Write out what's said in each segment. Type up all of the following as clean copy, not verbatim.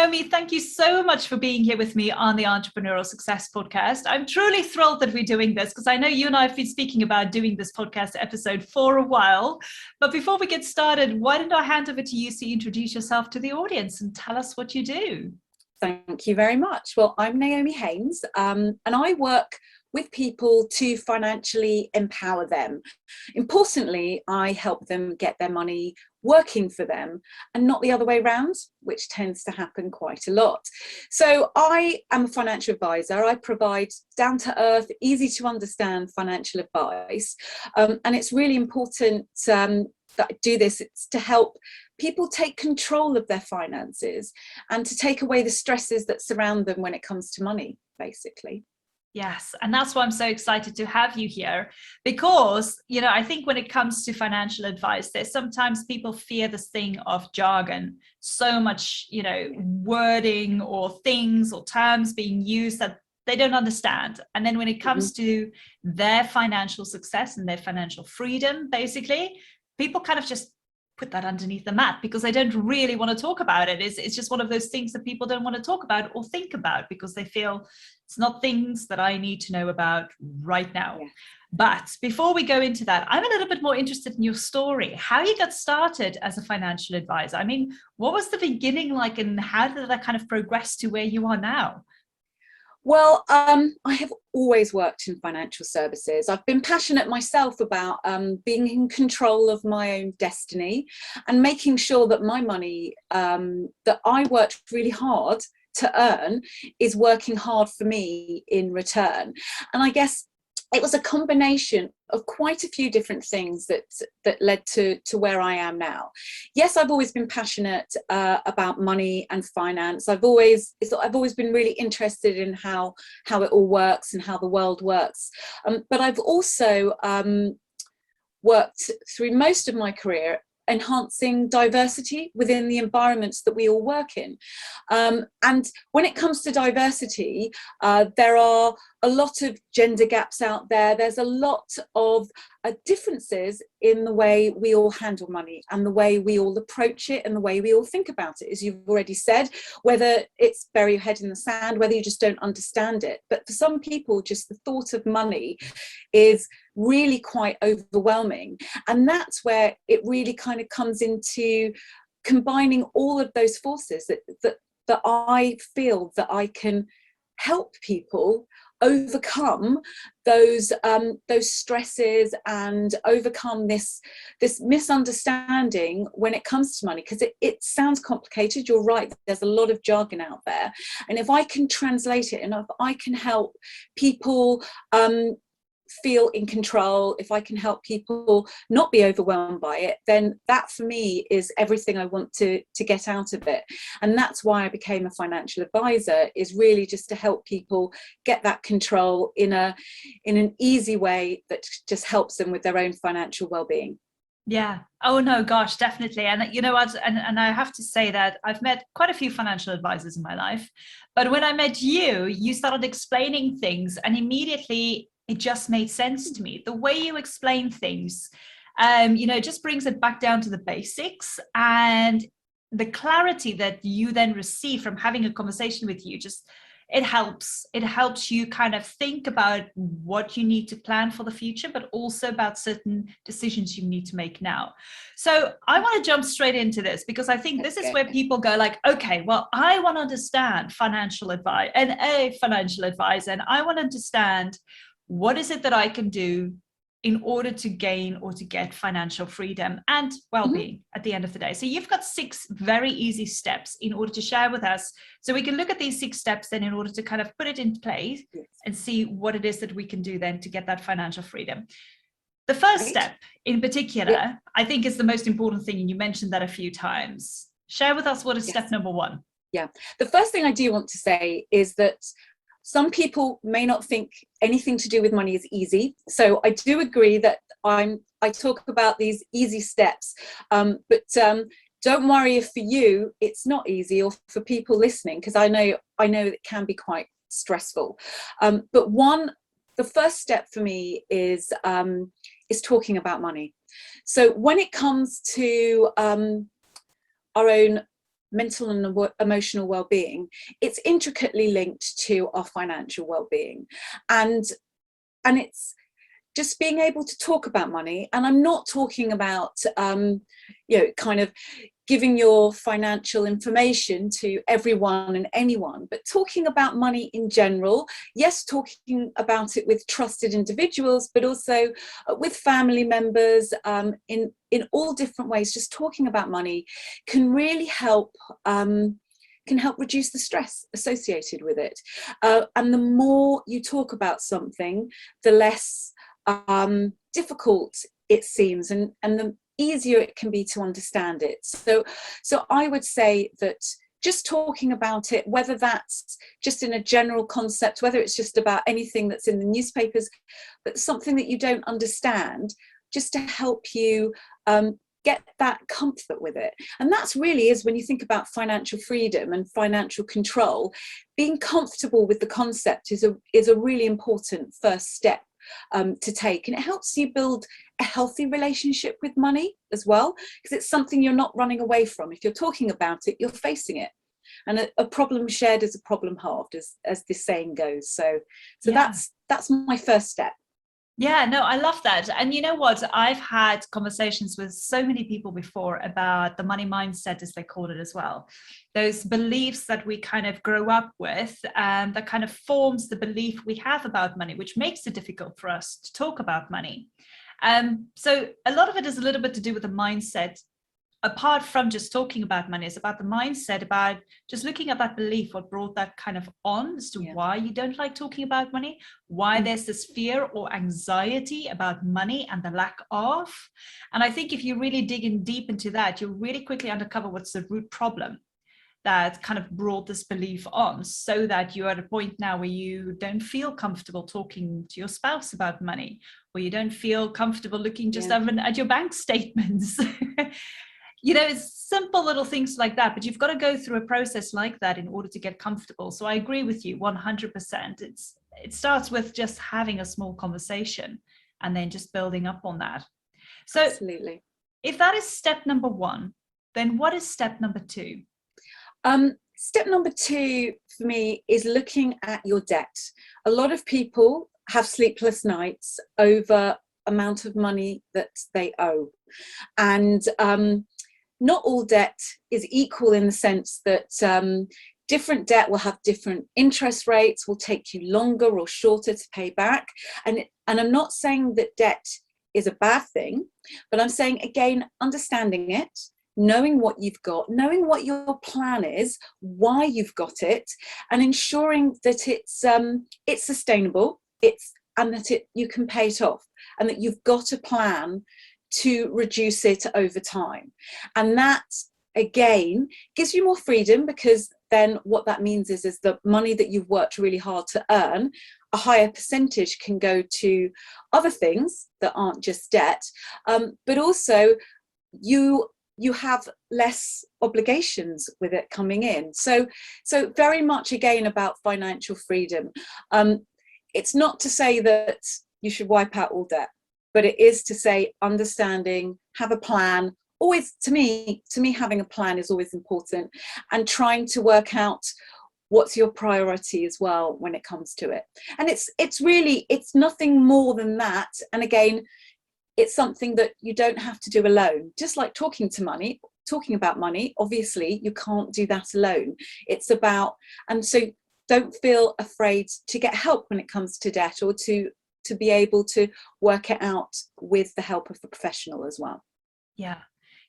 Naomi, thank you so much for being here with me on the Entrepreneurial Success Podcast. I'm truly thrilled that we're doing this because I know you and I have been speaking about doing this podcast episode for a while. But before we get started, why don't I hand over to you to introduce yourself to the audience and tell us what you do? Thank you very much. Well, I'm Naomi Haynes, and I work with people to financially empower them. Importantly, I help them get their money working for them and not the other way around, which tends to happen quite a lot. So I am a financial advisor. I provide down-to-earth, easy to understand financial advice. And it's really important that I do this. It's to help people take control of their finances and to take away the stresses that surround them when it comes to money, basically. Yes, and that's why I'm so excited to have you here because, I think when it comes to financial advice, there's sometimes people fear this thing of jargon, so much, wording or things or terms being used that they don't understand. And then when it comes to their financial success and their financial freedom, basically, people kind of just put that underneath the mat because they don't really want to talk about it. It's just one of those things that people don't want to talk about or think about because they feel it's not things that I need to know about right now. Yeah. But before we go into that, I'm a little bit more interested in your story, how you got started as a financial advisor. I mean, what was the beginning like and how did that kind of progress to where you are now? Well, I have always worked in financial services. I've been passionate myself about being in control of my own destiny and making sure that my money that I worked really hard to earn is working hard for me in return. And I guess it was a combination of quite a few different things that led to where I am now. Yes, I've always been passionate about money and finance. I've always been really interested in how it all works and how the world works. But I've also worked through most of my career enhancing diversity within the environments that we all work in. And when it comes to diversity, there are a lot of gender gaps out there. There's a lot of differences in the way we all handle money and the way we all approach it and the way we all think about it, as you've already said, whether it's bury your head in the sand, whether you just don't understand it. But for some people, just the thought of money is really quite overwhelming. And that's where it really kind of comes into combining all of those forces that I feel that I can help people overcome those stresses and overcome this misunderstanding when it comes to money, because it sounds complicated. You're right, there's a lot of jargon out there, and if I can translate it and if I can help people feel in control, if I can help people not be overwhelmed by it, then that for me is everything I want to get out of it. And that's why I became a financial advisor, is really just to help people get that control in an easy way that just helps them with their own financial well-being. Yeah. Oh no, gosh, definitely. And you know what? And I have to say that I've met quite a few financial advisors in my life, but when I met you, you started explaining things and immediately it just made sense to me. The way you explain things, just brings it back down to the basics, and the clarity that you then receive from having a conversation with you, it helps you kind of think about what you need to plan for the future, but also about certain decisions you need to make now. So I want to jump straight into this because I think this is where people go like, okay, well, I want to understand financial advice and a financial advisor, and I want to understand what is it that I can do in order to gain or to get financial freedom and well-being at the end of the day. So you've got 6 very easy steps in order to share with us. So we can look at these 6 steps then in order to kind of put it in place and see what it is that we can do then to get that financial freedom. The first step in particular, I think is the most important thing. And you mentioned that a few times. Share with us what is step number 1. Yeah. The first thing I do want to say is that some people may not think anything to do with money is easy. So I do agree that I talk about these easy steps, but don't worry if for you it's not easy, or for people listening, because I know it can be quite stressful. But the first step for me is talking about money. So when it comes to our own mental and emotional well-being, it's intricately linked to our financial well-being. And it's just being able to talk about money. And I'm not talking about, kind of giving your financial information to everyone and anyone, but talking about money in general. Yes, talking about it with trusted individuals, but also with family members, in all different ways. Just talking about money can really help reduce the stress associated with it. And the more you talk about something, the less difficult it seems, and the easier it can be to understand it. So I would say that just talking about it, whether that's just in a general concept, whether it's just about anything that's in the newspapers, but something that you don't understand, just to help you get that comfort with it. And that's really is, when you think about financial freedom and financial control, being comfortable with the concept is a really important first step to take. And it helps you build a healthy relationship with money as well, because it's something you're not running away from. If you're talking about it, you're facing it. And a problem shared is a problem halved, as this saying goes. So yeah. That's my first step. Yeah, no, I love that. And you know what? I've had conversations with so many people before about the money mindset, as they call it as well. Those beliefs that we kind of grow up with, that kind of forms the belief we have about money, which makes it difficult for us to talk about money. So a lot of it is a little bit to do with the mindset. Apart from just talking about money, it's about the mindset, about just looking at that belief, what brought that kind of on as to why you don't like talking about money, why there's this fear or anxiety about money and the lack of. And I think if you really dig in deep into that, you'll really quickly uncover what's the root problem that kind of brought this belief on, so that you're at a point now where you don't feel comfortable talking to your spouse about money, or you don't feel comfortable looking just at your bank statements. You know, it's simple little things like that, but you've got to go through a process like that in order to get comfortable. So I agree with you 100%. It starts with just having a small conversation and then just building up on that. So absolutely. If that is step number one, then what is step number two? Step number two for me is looking at your debt. A lot of people have sleepless nights over amount of money that they owe. And not all debt is equal, in the sense that different debt will have different interest rates, will take you longer or shorter to pay back. And I'm not saying that debt is a bad thing, but I'm saying, again, understanding it, knowing what you've got, knowing what your plan is, why you've got it, and ensuring that it's sustainable, and that you can pay it off, and that you've got a plan to reduce it over time. And that, again, gives you more freedom, because then what that means is the money that you've worked really hard to earn, a higher percentage can go to other things that aren't just debt, but also you have less obligations with it coming in. So very much, again, about financial freedom. It's not to say that you should wipe out all debt, but it is to say, understanding, have a plan. Always, to me, having a plan is always important, and trying to work out what's your priority as well when it comes to it. And it's really nothing more than that. And again, it's something that you don't have to do alone. Just like talking about money, obviously you can't do that alone. It's about, and so don't feel afraid to get help when it comes to debt, or to be able to work it out with the help of a professional as well. Yeah,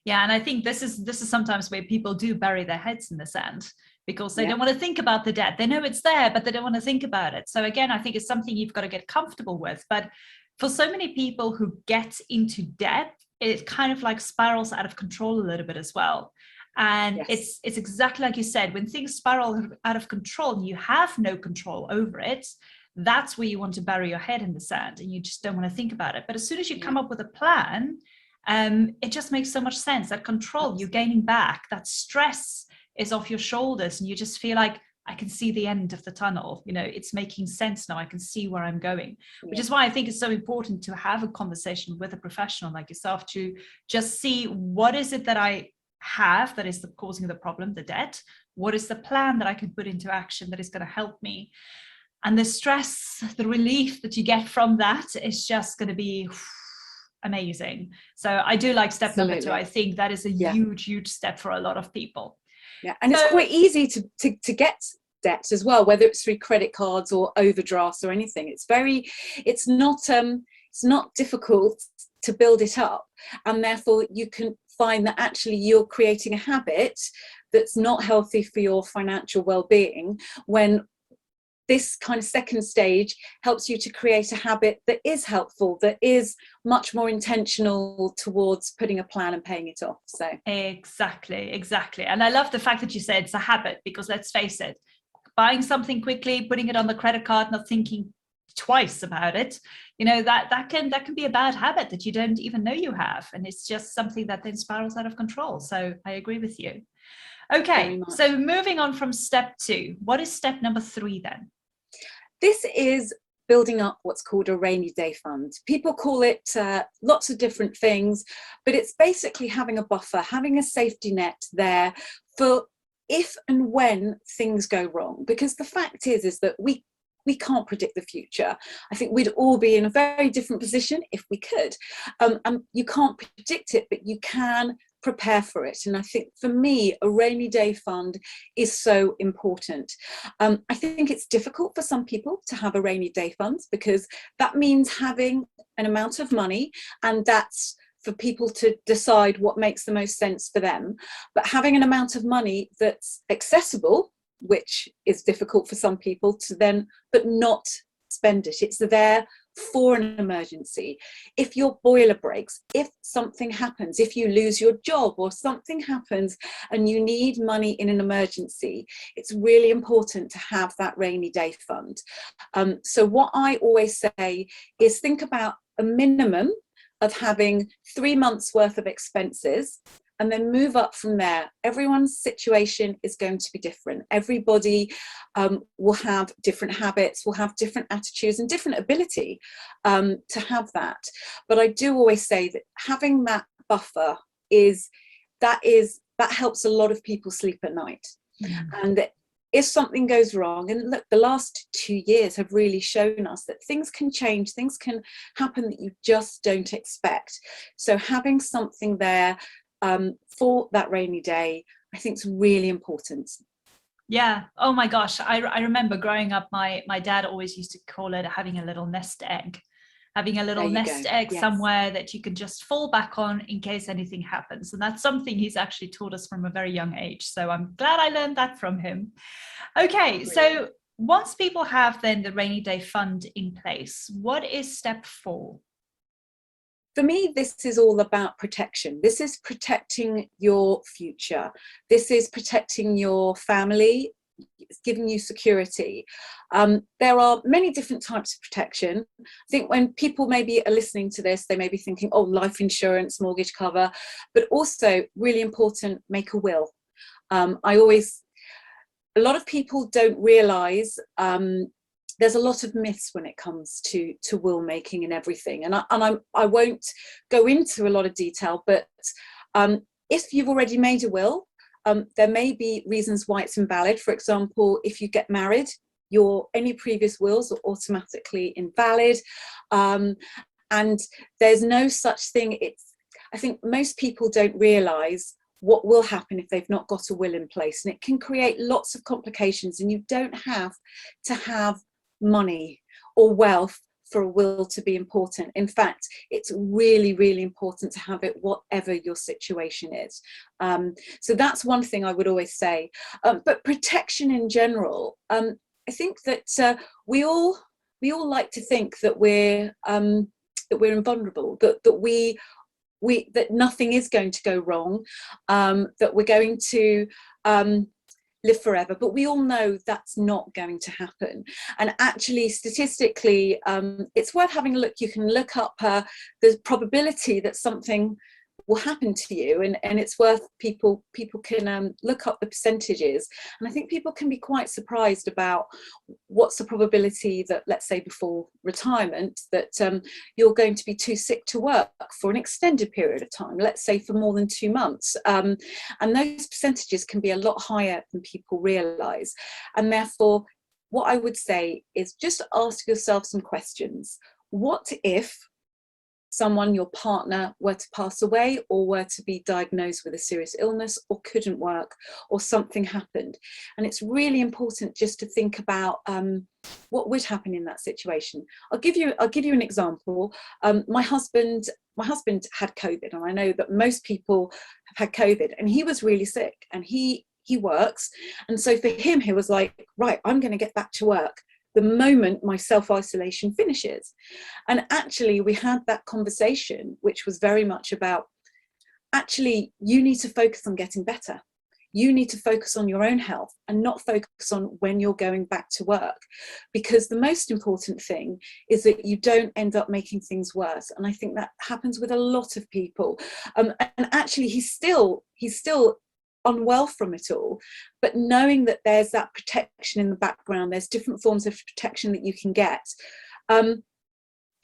and I think this is sometimes where people do bury their heads in the sand, because they don't want to think about the debt. They know it's there, but they don't want to think about it. So again, I think it's something you've got to get comfortable with. But for so many people who get into debt, it kind of like spirals out of control a little bit as well. And it's exactly like you said, when things spiral out of control and you have no control over it, that's where you want to bury your head in the sand, and you just don't want to think about it. But as soon as you come up with a plan, it just makes so much sense. That control you're gaining back, that stress is off your shoulders, and you just feel like, I can see the end of the tunnel. You know, it's making sense now. I can see where I'm going, which is why I think it's so important to have a conversation with a professional like yourself, to just see, what is it that I have that is causing the problem, the debt? What is the plan that I can put into action that is going to help me? And the stress, the relief that you get from that is just going to be amazing. So I do like step number 2. I think that is a huge step for a lot of people. Yeah, and it's quite easy to get debt as well, whether it's through credit cards or overdrafts or anything. It's not difficult to build it up, and therefore you can find that actually you're creating a habit that's not healthy for your financial well-being, when this kind of second stage helps you to create a habit that is helpful, that is much more intentional towards putting a plan and paying it off. So exactly. And I love the fact that you said it's a habit, because let's face it, buying something quickly, putting it on the credit card, not thinking twice about it, that can be a bad habit that you don't even know you have, and it's just something that then spirals out of control. So I agree with you. Okay, so moving on from step 2, what is step number 3 then? This is building up what's called a rainy day fund. People call it lots of different things, but it's basically having a buffer, having a safety net there for if and when things go wrong. Because the fact is that we can't predict the future. I think we'd all be in a very different position if we could. And you can't predict it, but you can prepare for it. And I think for me, a rainy day fund is so important. I think it's difficult for some people to have a rainy day fund, because that means having an amount of money, and that's for people to decide what makes the most sense for them. But having an amount of money that's accessible, which is difficult for some people to then, but not spend it. It's there for an emergency. If your boiler breaks, if something happens, if you lose your job or something happens and you need money in an emergency, it's really important to have that rainy day fund. So what I always say is think about a minimum of having 3 months worth of expenses, and then move up from there. Everyone's situation is going to be different. Everybody will have different habits, will have different attitudes and different ability to have that. But I do always say that having that buffer that helps a lot of people sleep at night. And if something goes wrong, and look, the last 2 years have really shown us that things can change, things can happen that you just don't expect. So having something there for that rainy day, I think is really important. Yeah. Oh my gosh. I remember growing up, my dad always used to call it having a little nest egg. Having a little nest egg somewhere that you can just fall back on in case anything happens. And that's something he's actually taught us from a very young age. So I'm glad I learned that from him. Okay. So once people have then the rainy day fund in place, what is step 4? For me, this is all about protection. This is protecting your future. This is protecting your family. It's giving you security. There are many different types of protection. I think when people maybe are listening to this, they may be thinking, oh, life insurance, mortgage cover, but also really important, make a will. A lot of people don't realise there's a lot of myths when it comes to will making and everything. And I won't go into a lot of detail, but if you've already made a will, there may be reasons why it's invalid. For example, if you get married, any previous wills are automatically invalid. And there's no such thing. I think most people don't realise what will happen if they've not got a will in place. And it can create lots of complications, and you don't have to have money or wealth for a will to be important. In fact, it's really, really important to have it whatever your situation is. So that's one thing I would always say. But protection in general, I think that we all like to think that we're invulnerable, that nothing is going to go wrong, that we're going to live forever, but we all know that's not going to happen. And actually, statistically, it's worth having a look. You can look up the probability that something will happen to you, and it's worth people can look up the percentages, and I think people can be quite surprised about what's the probability that, let's say before retirement, that you're going to be too sick to work for an extended period of time, let's say for more than 2 months, and those percentages can be a lot higher than people realize. And therefore, what I would say is just ask yourself some questions. What if someone, your partner, were to pass away, or were to be diagnosed with a serious illness, or couldn't work, or something happened? And it's really important just to think about what would happen in that situation. I'll give you an example. My husband had COVID, and I know that most people have had COVID, and he was really sick, and he works, and so for him, he was like, right, I'm going to get back to work the moment my self-isolation finishes. And actually we had that conversation, which was very much about, actually, you need to focus on getting better. You need to focus on your own health and not focus on when you're going back to work, because the most important thing is that you don't end up making things worse. And I think that happens with a lot of people. And actually he's still unwell from it all, but knowing that there's that protection in the background, there's different forms of protection that you can get,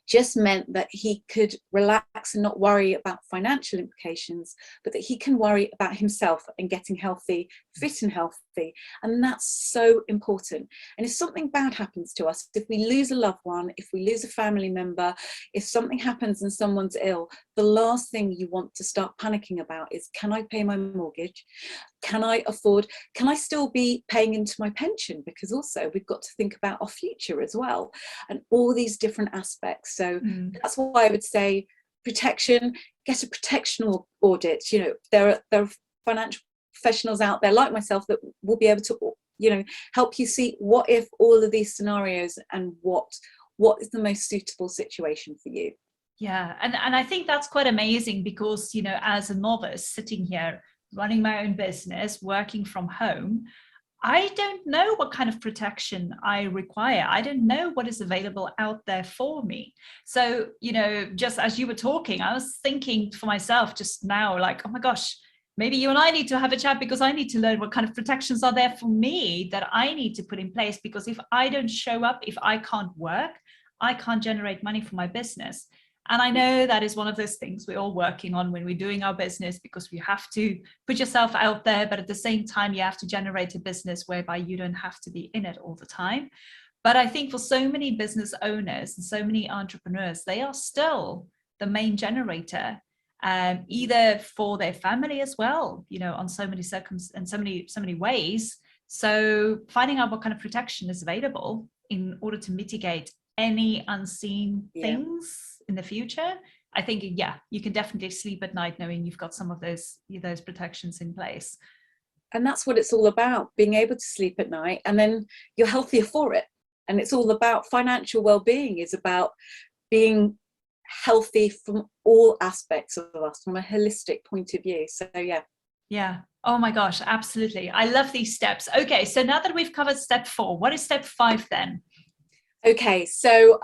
just meant that he could relax and not worry about financial implications, but that he can worry about himself and getting healthy, fit and healthy. And that's so important. And if something bad happens to us, if we lose a loved one, if we lose a family member, if something happens and someone's ill, the last thing you want to start panicking about is, can I pay my mortgage? Can I still be paying into my pension? Because also we've got to think about our future as well, and all these different aspects. So that's why I would say protection, get a protection audit. You know, there are financial professionals out there like myself that will be able to, you know, help you see what if all of these scenarios, and what is the most suitable situation for you. Yeah, and I think that's quite amazing, because, you know, as a novice sitting here running my own business, working from home, I don't know what kind of protection I require. I don't know what is available out there for me. So, you know, just as you were talking, I was thinking for myself just now, like, oh my gosh, maybe you and I need to have a chat, because I need to learn what kind of protections are there for me that I need to put in place. Because if I don't show up, if I can't work, I can't generate money for my business. And I know that is one of those things we're all working on when we're doing our business, because you have to put yourself out there, but at the same time, you have to generate a business whereby you don't have to be in it all the time. But I think for so many business owners and so many entrepreneurs, they are still the main generator, either for their family as well, you know, on so many so many ways. So finding out what kind of protection is available in order to mitigate any unseen things in the future, I think, yeah, you can definitely sleep at night knowing you've got some of those protections in place. And that's what it's all about, being able to sleep at night, and then you're healthier for it. And it's all about financial well-being, is about being healthy from all aspects of us, from a holistic point of view. So yeah. Oh my gosh, absolutely. I love these steps. Okay, so now that we've covered step 4, what is step 5 then? Okay, so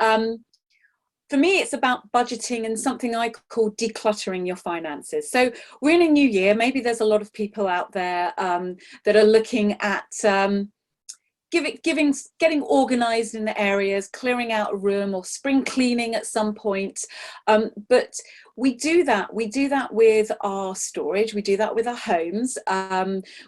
for me, it's about budgeting and something I call decluttering your finances. So we're in a new year. Maybe there's a lot of people out there that are looking at getting organized in the areas, clearing out a room, or spring cleaning at some point. But we do that with our storage, we do that with our homes,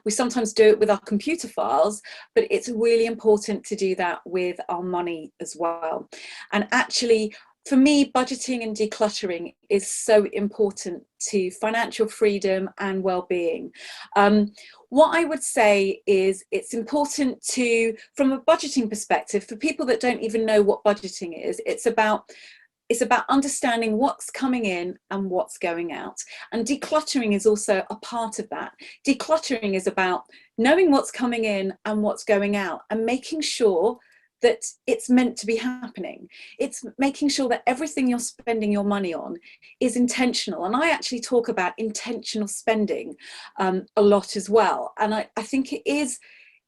we sometimes do it with our computer files, but it's really important to do that with our money as well. And actually, for me, budgeting and decluttering is so important to financial freedom and well-being. What I would say is it's important to, from a budgeting perspective, for people that don't even know what budgeting is, it's about understanding what's coming in and what's going out. And decluttering is also a part of that. Decluttering is about knowing what's coming in and what's going out, and making sure that it's meant to be happening. It's making sure that everything you're spending your money on is intentional. And I actually talk about intentional spending a lot as well. And I think it is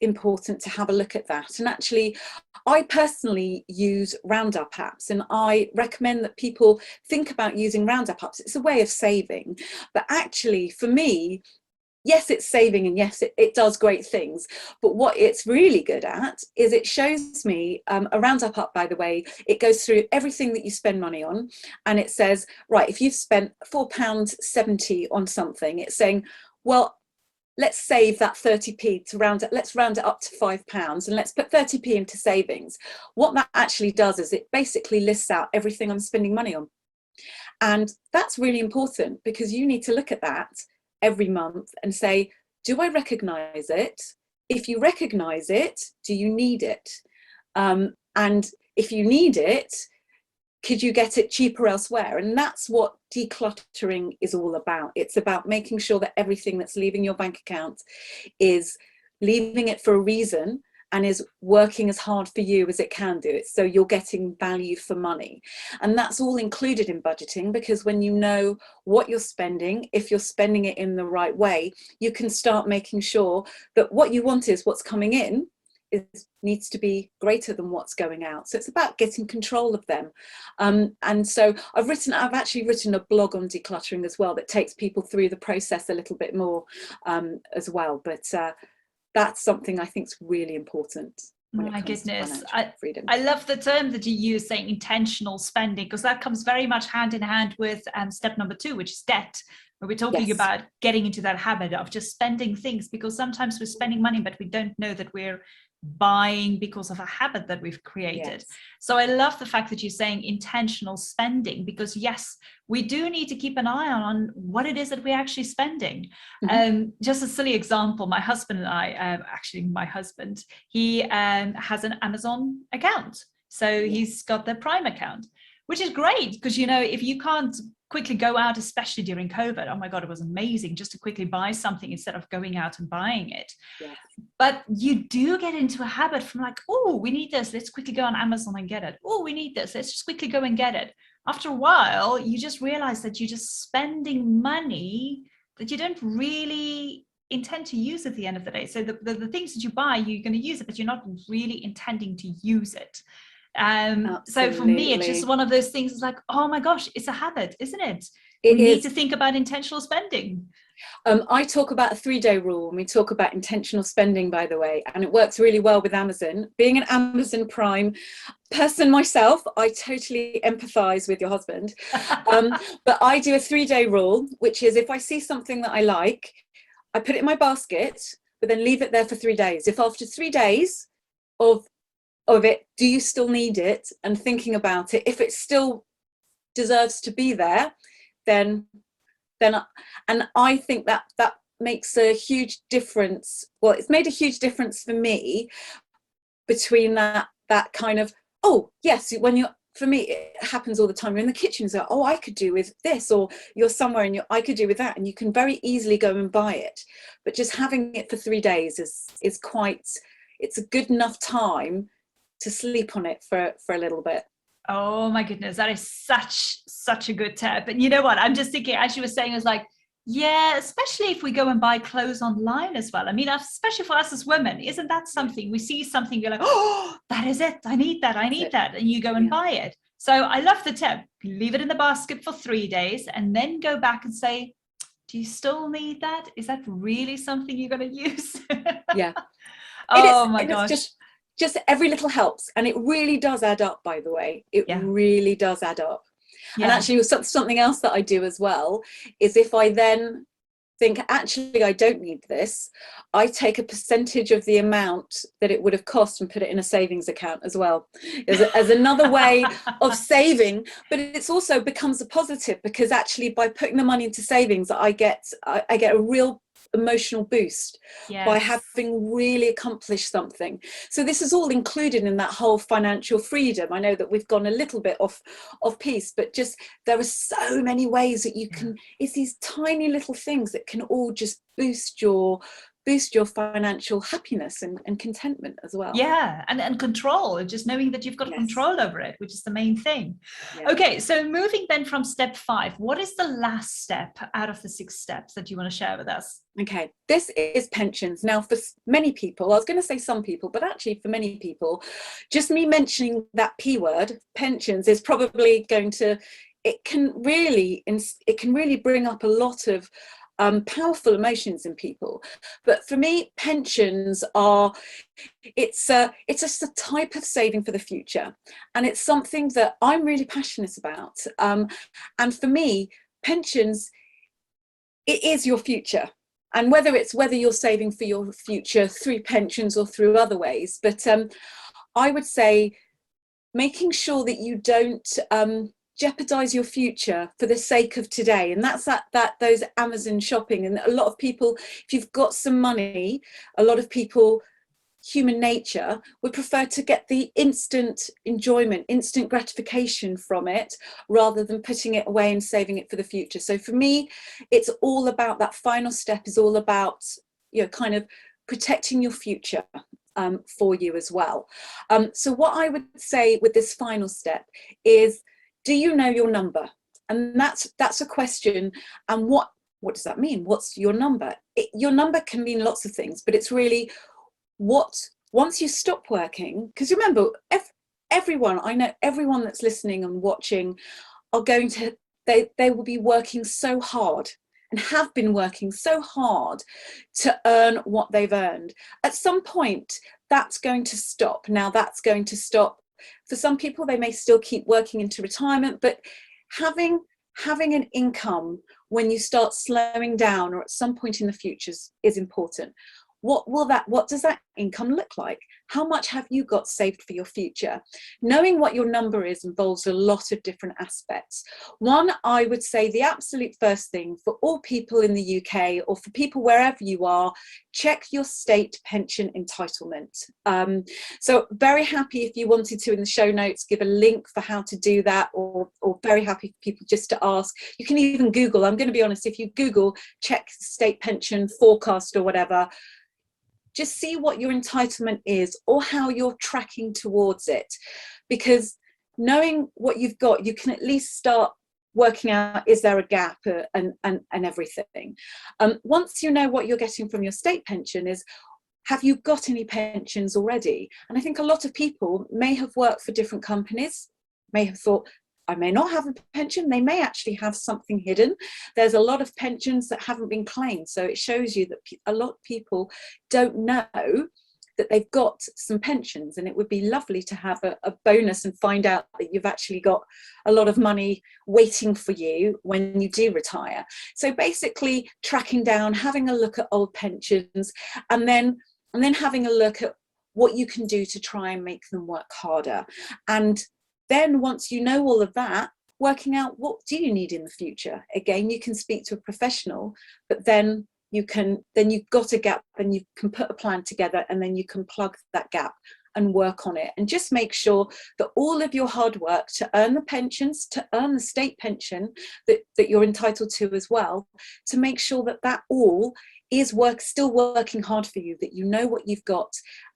important to have a look at that. And actually, I personally use Roundup apps, and I recommend that people think about using Roundup apps. It's a way of saving, but actually for me, yes, it's saving, and yes, it does great things. But what it's really good at is it shows me a Roundup up, by the way, it goes through everything that you spend money on. And it says, right, if you've spent £4.70 on something, it's saying, well, let's save that 30p to round it. Let's round it up to £5 and let's put 30p into savings. What that actually does is it basically lists out everything I'm spending money on. And that's really important, because you need to look at that every month and say, do I recognize it? If you recognize it, do you need it? And if you need it, could you get it cheaper elsewhere? And that's what decluttering is all about. It's about making sure that everything that's leaving your bank account is leaving it for a reason and is working as hard for you as it can do it, so you're getting value for money. And that's all included in budgeting, because when you know what you're spending, if you're spending it in the right way, you can start making sure that what you want is what's coming in needs to be greater than what's going out. So it's about getting control of them. And so I've actually written a blog on decluttering as well that takes people through the process a little bit more as well. But that's something I think is really important when My it comes goodness, to financial freedom. I love the term that you use, saying intentional spending, because that comes very much hand in hand with step number 2, which is debt, where we're talking Yes. about getting into that habit of just spending things, because sometimes we're spending money, but we don't know that we're buying because of a habit that we've created. Yes. So I love the fact that you're saying intentional spending, because yes, we do need to keep an eye on what it is that we're actually spending. Just a silly example, my husband and I, actually my husband, he has an Amazon account. So he's got the Prime account, which is great, because, you know, if you can't quickly go out, especially during COVID, oh my God, it was amazing just to quickly buy something instead of going out and buying it. Yes. But you do get into a habit from like, oh, we need this, let's quickly go on Amazon and get it. Oh, we need this, let's just quickly go and get it. After a while, you just realize that you're just spending money that you don't really intend to use at the end of the day. So the things that you buy, you're going to use it, but you're not really intending to use it. So for me, it's just one of those things. It's like, oh my gosh, it's a habit, isn't it? We need to think about intentional spending. I talk about a 3-day rule when we talk about intentional spending, by the way, and it works really well with Amazon. Being an Amazon Prime person myself, I totally empathize with your husband. But I do a 3-day rule, which is if I see something that I like, I put it in my basket, but then leave it there for 3 days. If after 3 days of it, do you still need it, and thinking about it, if it still deserves to be there, then and I think that makes a huge difference. Well, it's made a huge difference for me between that kind of, oh yes, when you're, for me it happens all the time, you're in the kitchen, so oh, I could do with this, or you're somewhere and I could do with that, and you can very easily go and buy it. But just having it for 3 days is quite, it's a good enough time to sleep on it for a little bit. Oh my goodness, that is such a good tip. And you know what, I'm just thinking, as you were saying, is like, yeah, especially if we go and buy clothes online as well. I mean, especially for us as women, isn't that something? We see something, we're like, oh, that is it, I need that, and you go and buy it. So I love the tip, leave it in the basket for 3 days and then go back and say, do you still need that? Is that really something you're going to use? Yeah. Oh my gosh. Just every little helps, and it really does add up, by the way. It really does add up. And actually something else that I do as well is, if I then think actually I don't need this, I take a percentage of the amount that it would have cost and put it in a savings account as well, as another way of saving. But it's also becomes a positive, because actually by putting the money into savings, I get a real emotional boost by having really accomplished something. So this is all included in that whole financial freedom. I know that we've gone a little bit off piece, but just there are so many ways that you can, it's these tiny little things that can all just boost your boost your financial happiness and contentment as well. Yeah, and control, just knowing that you've got Yes. control over it, which is the main thing. Yeah. Okay, so moving then from step 5, what is the last step out of the 6 steps that you want to share with us? Okay, this is pensions. Now, for many people, I was going to say some people, but actually for many people, just me mentioning that P word, pensions, is probably going to, it can really bring up a lot of powerful emotions in people. But for me, pensions are, it's just a type of saving for the future, and it's something that I'm really passionate about. And for me, pensions, it is your future. And whether you're saving for your future through pensions or through other ways, but I would say making sure that you don't jeopardize your future for the sake of today. And that's those Amazon shopping. And a lot of people, if you've got some money, a lot of people, human nature, would prefer to get the instant enjoyment, instant gratification from it, rather than putting it away and saving it for the future. So for me, it's all about, that final step is all about, kind of protecting your future for you as well. So what I would say with this final step is, do you know your number? And that's a question. And what does that mean? What's your number? Your number can mean lots of things, but it's really, once you stop working, because remember, everyone, I know everyone that's listening and watching are going to, they will be working so hard and have been working so hard to earn what they've earned. At some point, that's going to stop. Now, that's going to stop. For some people, they may still keep working into retirement, but having an income when you start slowing down or at some point in the future is important. What does that income look like? How much have you got saved for your future? Knowing what your number is involves a lot of different aspects. One, I would say the absolute first thing for all people in the UK, or for people wherever you are, check your state pension entitlement. So very happy if you wanted to, in the show notes, give a link for how to do that, or very happy for people just to ask. You can even Google, I'm going to be honest, if you Google check state pension forecast or whatever, just see what your entitlement is or how you're tracking towards it. Because knowing what you've got, you can at least start working out, is there a gap, and everything. Once you know what you're getting from your state pension, is, have you got any pensions already? And I think a lot of people may have worked for different companies, may have thought, I may not have a pension. They may actually have something hidden. There's a lot of pensions that haven't been claimed. So it shows you that a lot of people don't know that they've got some pensions, and it would be lovely to have a bonus and find out that you've actually got a lot of money waiting for you when you do retire. So basically tracking down, having a look at old pensions, and then having a look at what you can do to try and make them work harder. And then once you know all of that, working out, what do you need in the future? Again, you can speak to a professional, but then you've got a gap, then you can put a plan together, and then you can plug that gap and work on it. And just make sure that all of your hard work to earn the pensions, to earn the state pension that you're entitled to as well, to make sure that all is still working hard for you, that you know what you've got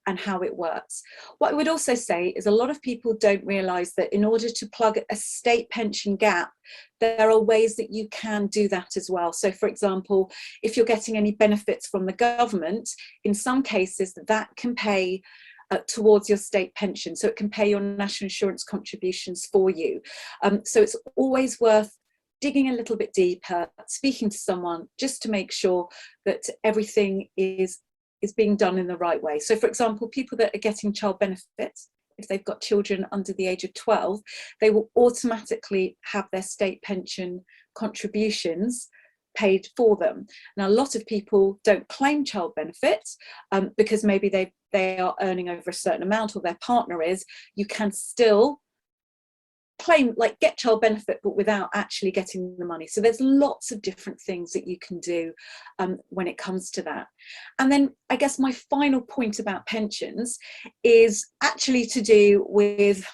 and how it works. What I would also say is, a lot of people don't realise that in order to plug a state pension gap, there are ways that you can do that as well. So for example, if you're getting any benefits from the government, in some cases that can pay towards your state pension. So it can pay your national insurance contributions for you. So it's always worth digging a little bit deeper, speaking to someone, just to make sure that everything is being done in the right way. So for example, people that are getting child benefits, if they've got children under the age of 12, they will automatically have their state pension contributions paid for them. Now, a lot of people don't claim child benefits because maybe they are earning over a certain amount, or their partner is. You can still claim, like, get child benefit, but without actually getting the money. So there's lots of different things that you can do when it comes to that. And then I guess my final point about pensions is actually to do with,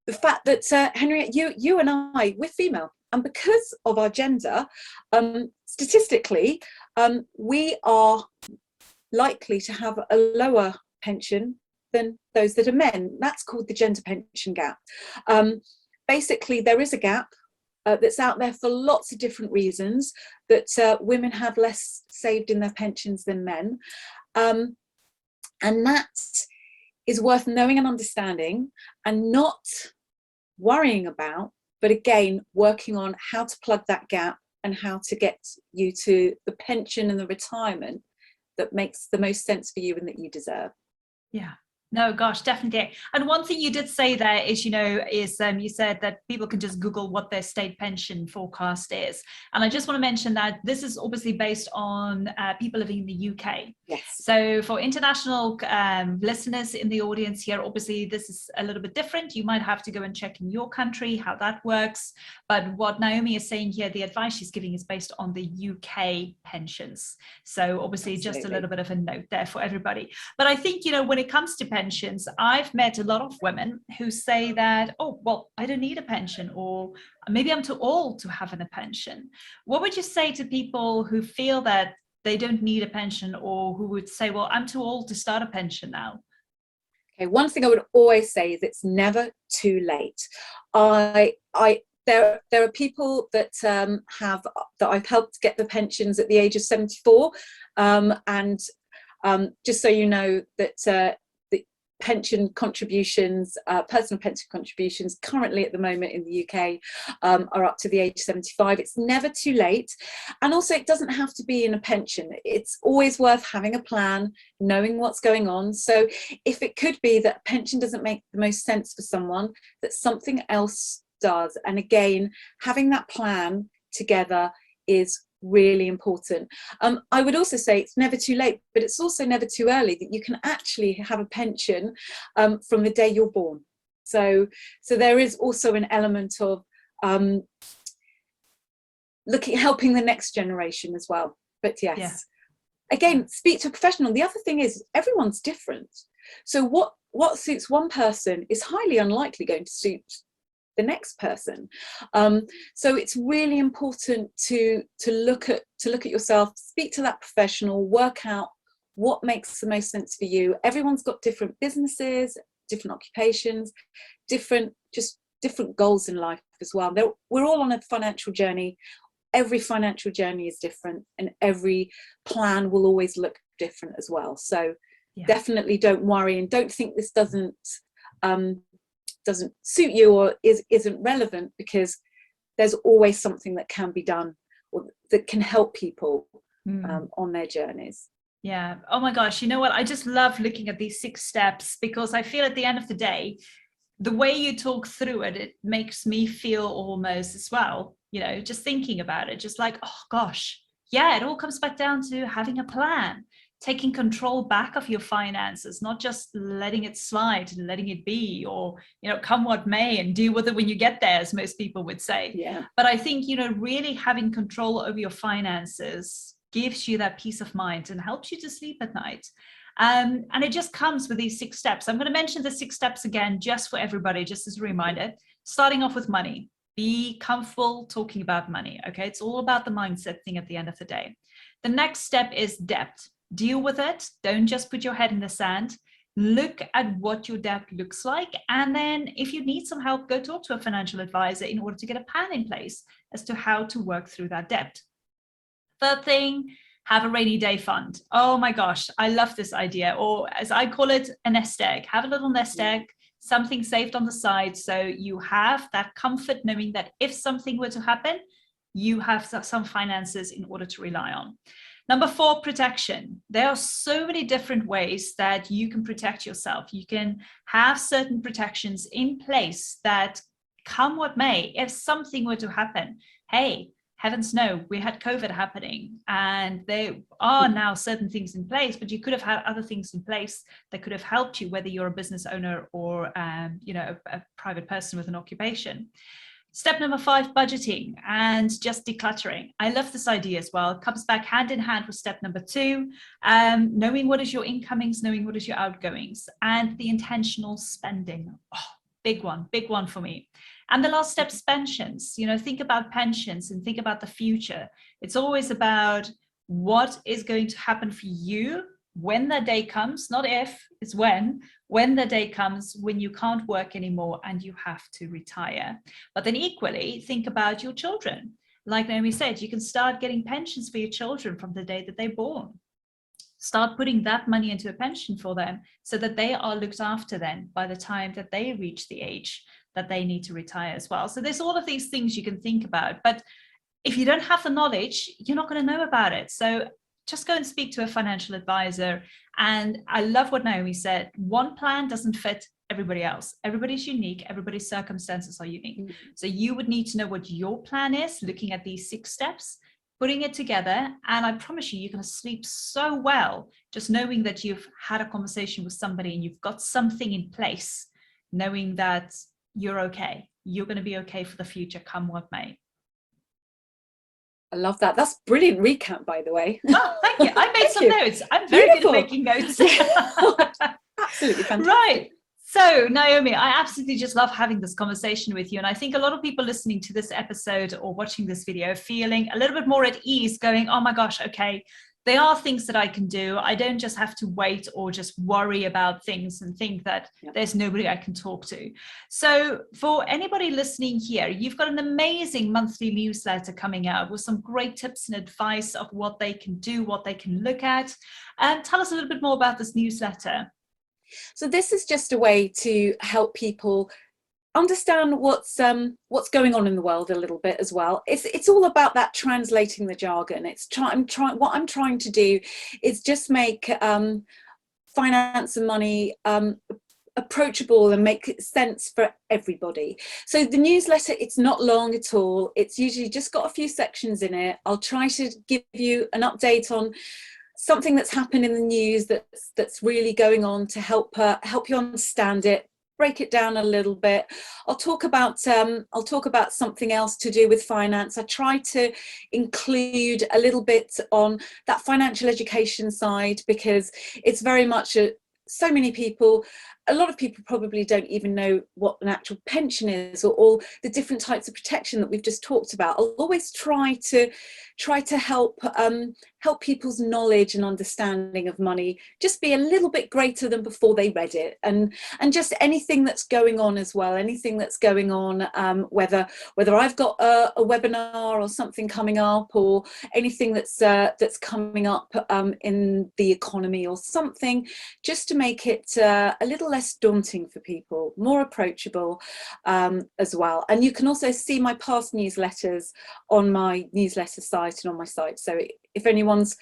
the fact that Henriette, you and I, we're female, And because of our gender, statistically, we are likely to have a lower pension than those that are men. That's called the gender pension gap. Basically, there is a gap that's out there for lots of different reasons, that women have less saved in their pensions than men. And that is worth knowing and understanding and not worrying about, but again, working on how to plug that gap and how to get you to the pension and the retirement that makes the most sense for you and that you deserve. Yeah. No, gosh, definitely. And one thing you did say there is, you said that people can just Google what their state pension forecast is. And I just want to mention that this is obviously based on people living in the UK. Yes. So for international listeners in the audience here, obviously this is a little bit different. You might have to go and check in your country how that works. But what Naomi is saying here, the advice she's giving is based on the UK pensions. So obviously Absolutely. just a little bit of a note there for everybody. But I think, when it comes to pensions, I've met a lot of women who say that, oh, well, I don't need a pension, or maybe I'm too old to have a pension. What would you say to people who feel that they don't need a pension, or who would say, well, I'm too old to start a pension now? Okay, one thing I would always say is it's never too late. There are people that that I've helped get the pensions at the age of 74, and just so you know that the pension contributions, personal pension contributions currently at the moment in the UK are up to the age of 75. It's never too late. And also it doesn't have to be in a pension. It's always worth having a plan, knowing what's going on. So if it could be that a pension doesn't make the most sense for someone, that something else does. And again, having that plan together is really important. I would also say it's never too late, but it's also never too early, that you can actually have a pension from the day you're born. So there is also an element of helping the next generation as well. But yes, yeah. Again, speak to a professional. The other thing is everyone's different. So what suits one person is highly unlikely going to suit the next person. So it's really important to look at yourself, speak to that professional, work out what makes the most sense for you. Everyone's got different businesses, different occupations, different goals in life as well. We're all on a financial journey. Every financial journey is different, and every plan will always look different as well. So yeah. Definitely don't worry, and don't think this doesn't suit you or isn't relevant, because there's always something that can be done or that can help people on their journeys. Yeah. Oh my gosh. You know what? I just love looking at these 6 steps, because I feel at the end of the day, the way you talk through it, it makes me feel almost as well, just thinking about it, just like, oh gosh, yeah, it all comes back down to having a plan. Taking control back of your finances, not just letting it slide and letting it be, or, come what may, and deal with it when you get there, as most people would say. Yeah. But I think, really having control over your finances gives you that peace of mind and helps you to sleep at night. And it just comes with these 6 steps. I'm going to mention the 6 steps again, just for everybody, just as a reminder. Starting off with money. Be comfortable talking about money. Okay. It's all about the mindset thing at the end of the day. The next step is debt. Deal with it. Don't just put your head in the sand. Look at what your debt looks like. And then if you need some help, go talk to a financial advisor in order to get a plan in place as to how to work through that debt. Third thing, have a rainy day fund. Oh my gosh, I love this idea. Or as I call it, a nest egg. Have a little nest egg, something saved on the side. So you have that comfort knowing that if something were to happen, you have some finances in order to rely on. Number 4, protection. There are so many different ways that you can protect yourself. You can have certain protections in place that, come what may, if something were to happen, hey, heavens no, we had COVID happening, and there are now certain things in place, but you could have had other things in place that could have helped you, whether you're a business owner or a private person with an occupation. Step number 5, budgeting and just decluttering. I love this idea as well. It comes back hand in hand with step number 2, knowing what is your incomings, knowing what is your outgoings, and the intentional spending. Oh, big one for me. And the last step is pensions. You know, think about pensions and think about the future. It's always about what is going to happen for you when the day comes, not if, it's when the day comes when you can't work anymore and you have to retire. But then equally, think about your children. Like Naomi said, you can start getting pensions for your children from the day that they're born. Start putting that money into a pension for them so that they are looked after then by the time that they reach the age that they need to retire as well. So there's all of these things you can think about, but if you don't have the knowledge, you're not going to know about it. So just go and speak to a financial advisor. And I love what Naomi said. One plan doesn't fit everybody else. Everybody's unique. Everybody's circumstances are unique. Mm-hmm. So you would need to know what your plan is, looking at these 6 steps, putting it together. And I promise you, you're going to sleep so well, just knowing that you've had a conversation with somebody and you've got something in place, knowing that you're okay. You're going to be okay for the future, come what may. I love that. That's brilliant recap, by the way. Oh, thank you. I made some notes. I'm very good at making notes. Absolutely fantastic. Right. So, Naomi, I absolutely just love having this conversation with you. And I think a lot of people listening to this episode or watching this video are feeling a little bit more at ease, going, oh my gosh, okay, there are things that I can do. I don't just have to wait or just worry about things and think that there's nobody I can talk to. So for anybody listening here, you've got an amazing monthly newsletter coming out with some great tips and advice of what they can do, what they can look at. And tell us a little bit more about this newsletter. So this is just a way to help people understand what's going on in the world a little bit as well. It's all about that translating the jargon. What I'm trying to do is just make finance and money approachable and make sense for everybody. So the newsletter, it's not long at all. It's usually just got a few sections in it. I'll try to give you an update on something that's happened in the news that's really going on to help you understand it, break it down a little bit. I'll talk about something else to do with finance. I try to include a little bit on that financial education side, because it's very much so many people, a lot of people probably don't even know what an actual pension is, or all the different types of protection that we've just talked about. I'll always try to help people's knowledge and understanding of money just be a little bit greater than before they read it, and just anything that's going on as well, anything that's going on, whether I've got a webinar or something coming up, or anything that's coming up in the economy or something, just to make it a little less daunting for people, more approachable as well. And you can also see my past newsletters on my newsletter site and on my site. So if anyone's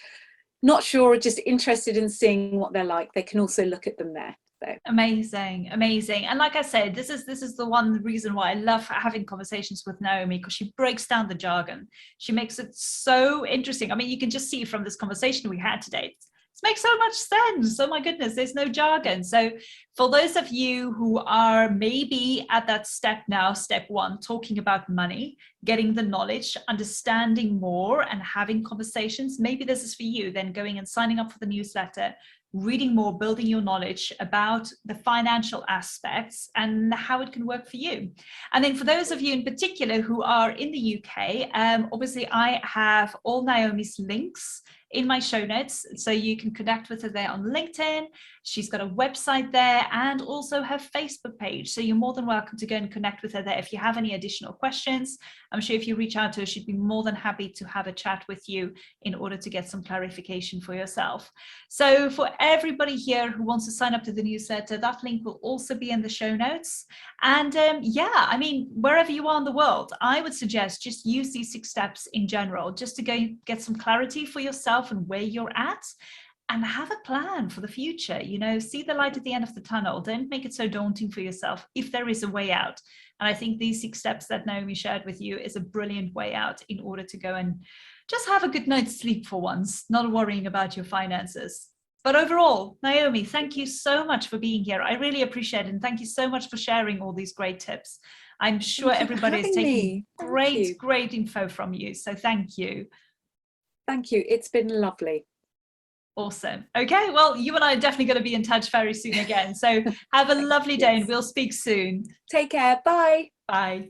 not sure or just interested in seeing what they're like, they can also look at them there. So. Amazing. And like I said, this is the one reason why I love having conversations with Naomi, because she breaks down the jargon. She makes it so interesting. I mean, you can just see from this conversation we had today, it makes so much sense. Oh my goodness, there's no jargon. So for those of you who are maybe at that step now, step 1, talking about money, getting the knowledge, understanding more and having conversations, maybe this is for you, then going and signing up for the newsletter, reading more, building your knowledge about the financial aspects and how it can work for you. And then for those of you in particular who are in the UK, obviously I have all Naomi's links in my show notes, so you can connect with her there on LinkedIn. She's got a website there and also her Facebook page. So you're more than welcome to go and connect with her there. If you have any additional questions, I'm sure if you reach out to her, she'd be more than happy to have a chat with you in order to get some clarification for yourself. So for everybody here who wants to sign up to the newsletter, that link will also be in the show notes. And yeah, I mean, wherever you are in the world, I would suggest just use these 6 steps in general, just to go get some clarity for yourself and where you're at, and have a plan for the future. You know, see the light at the end of the tunnel. Don't make it so daunting for yourself if there is a way out. And I think these 6 steps that Naomi shared with you is a brilliant way out in order to go and just have a good night's sleep for once, not worrying about your finances. But overall, Naomi, thank you so much for being here. I really appreciate it. And thank you so much for sharing all these great tips. I'm sure everybody is taking great info from you. So thank you. Thank you. It's been lovely. Awesome. Okay, well, you and I are definitely going to be in touch very soon again. So have a lovely day and we'll speak soon. Take care. Bye. Bye.